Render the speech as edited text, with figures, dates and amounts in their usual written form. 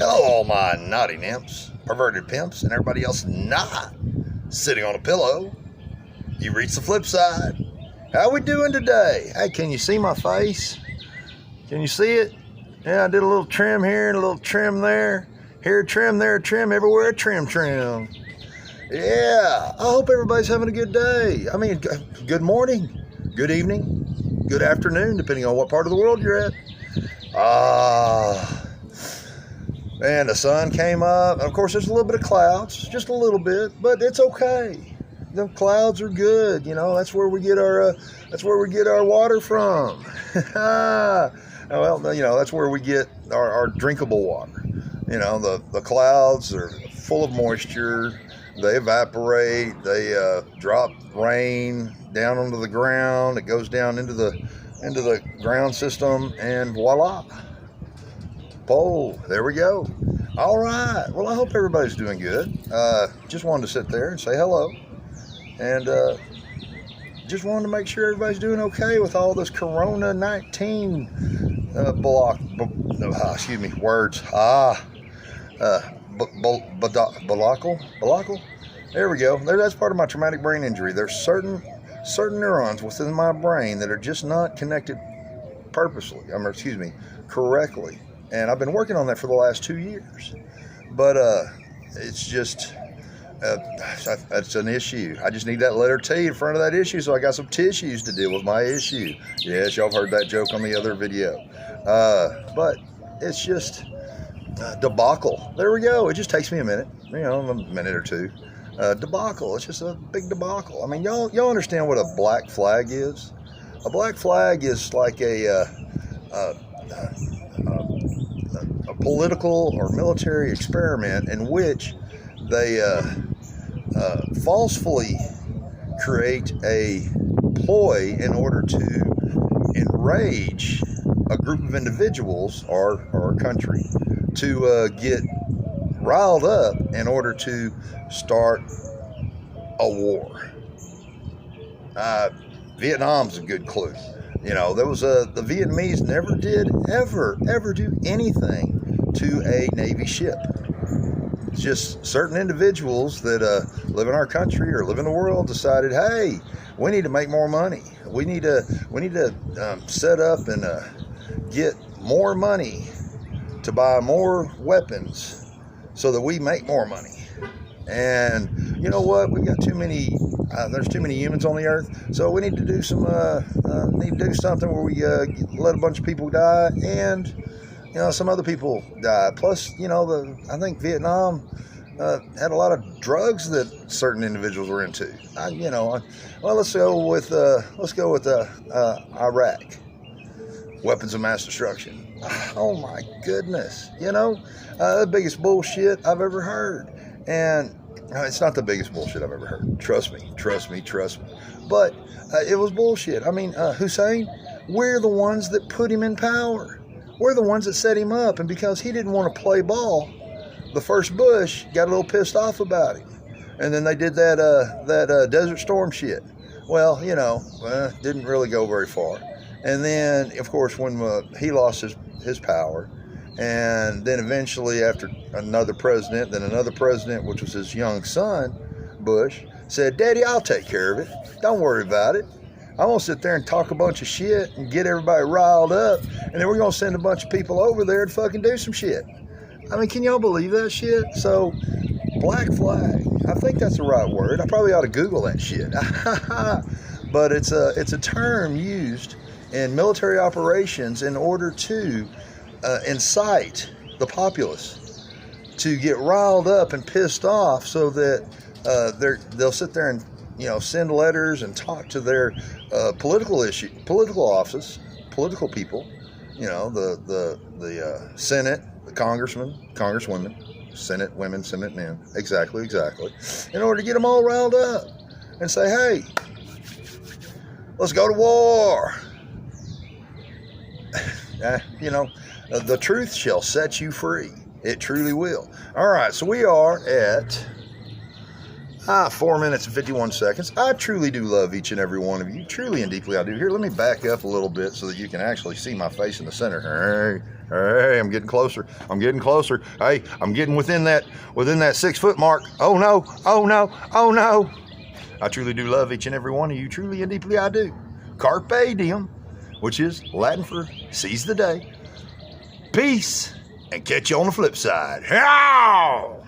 Hello, all my naughty nymphs, perverted pimps, and everybody else not sitting on a pillow. You reach the flip side. How we doing today? Hey, can you see my face? Can you see it? Yeah, I did a little trim here and a little trim there. Here trim, there trim, everywhere trim. Yeah, I hope everybody's having a good day. I mean, good morning, good evening, good afternoon, depending on what part of the world you're at. Man, the sun came up. Of course, there's a little bit of clouds, just a little bit, but it's okay. The clouds are good. You know, that's where we get our water from. Well, you know, that's where we get our drinkable water. You know, the clouds are full of moisture. They evaporate. They drop rain down onto the ground. It goes down into the ground system, and voila. There we go. All right. Well, I hope everybody's doing good. Just wanted to sit there and say hello, and just wanted to make sure everybody's doing okay with all this Corona-19 words. Balakal. There we go. That's part of my traumatic brain injury. There's certain neurons within my brain that are just not connected correctly. And I've been working on that for the last 2 years. But it's just, it's an issue. I just need that letter T in front of that issue, so I got some tissues to deal with my issue. Yes, y'all have heard that joke on the other video. But it's just debacle. There we go. It just takes me a minute, a minute or two. Debacle. It's just a big debacle. I mean, y'all understand what a black flag is? A black flag is like a political or military experiment in which they falsely create a ploy in order to enrage a group of individuals or a country to get riled up in order to start a war. Vietnam's a good clue. There was the Vietnamese never did ever do anything to a Navy ship. It's just certain individuals that live in our country or live in the world decided, hey, we need to make more money. We need to set up and get more money to buy more weapons so that we make more money. And you know what? We've got too many. There's too many humans on the earth, so we need to do something where we let a bunch of people die and some other people die. Plus, I think Vietnam had a lot of drugs that certain individuals were into. Well, let's go with Iraq, weapons of mass destruction. Oh my goodness, the biggest bullshit I've ever heard. And it's not the biggest bullshit I've ever heard. Trust me. But it was bullshit. I mean, Hussein, we're the ones that put him in power. We're the ones that set him up. And because he didn't want to play ball, the first Bush got a little pissed off about him. And then they did that Desert Storm shit. Well, didn't really go very far. And then, of course, when he lost his power, and then eventually after another president, which was his young son, Bush, said, Daddy, I'll take care of it. Don't worry about it. I'm going to sit there and talk a bunch of shit and get everybody riled up, and then we're going to send a bunch of people over there to fucking do some shit. I mean, can y'all believe that shit? So, black flag, I think that's the right word. I probably ought to Google that shit. But it's a term used in military operations in order to incite the populace to get riled up and pissed off, so that they'll sit there and send letters and talk to their political office, political people, the Senate, the congresswomen, Senate women, Senate men, exactly, in order to get them all riled up and say, hey, let's go to war. The truth shall set you free. It truly will. All right, so we are at 4 minutes and 51 seconds. I truly do love each and every one of you. Truly and deeply I do. Here, let me back up a little bit so that you can actually see my face in the center. Hey, I'm getting closer. I'm getting closer. Hey, I'm getting within that 6 foot mark. Oh no, oh no, oh no. I truly do love each and every one of you. Truly and deeply I do. Carpe diem, which is Latin for seize the day. Peace, and catch you on the flip side. How?